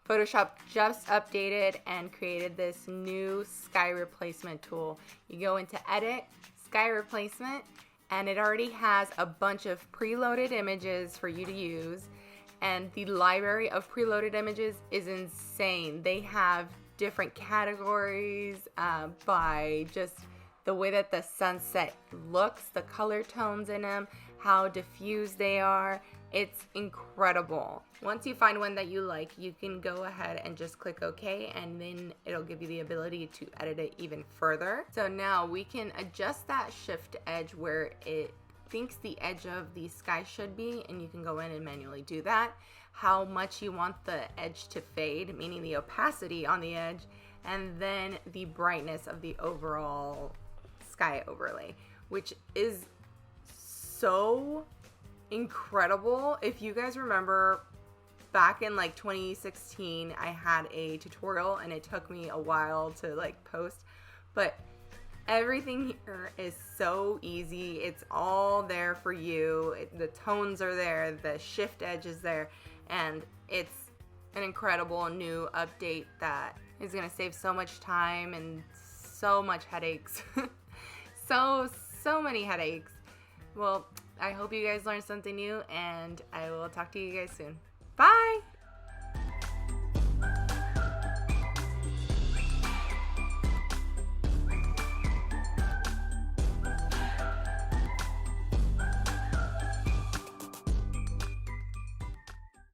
Photoshop just updated and created this new sky replacement tool. You go into Edit, Sky Replacement, and it already has a bunch of preloaded images for you to use. And the library of preloaded images is insane. They have different categories by just the way that the sunset looks, the color tones in them, how diffused they are. It's incredible. Once you find one that you like, you can go ahead and just click OK, and then it'll give you the ability to edit it even further. So now we can adjust that shift edge where it thinks the edge of the sky should be, and you can go in and manually do that. How much you want the edge to fade, meaning the opacity on the edge, and then the brightness of the overall sky overlay, which is so incredible. If you guys remember back in like 2016, I had a tutorial and it took me a while to like post, but everything here is so easy. It's all there for you. The tones are there, the shift edge is there, and it's an incredible new update that is going to save so much time and so much headaches. so many headaches. Well, I hope you guys learned something new, and I will talk to you guys soon. Bye!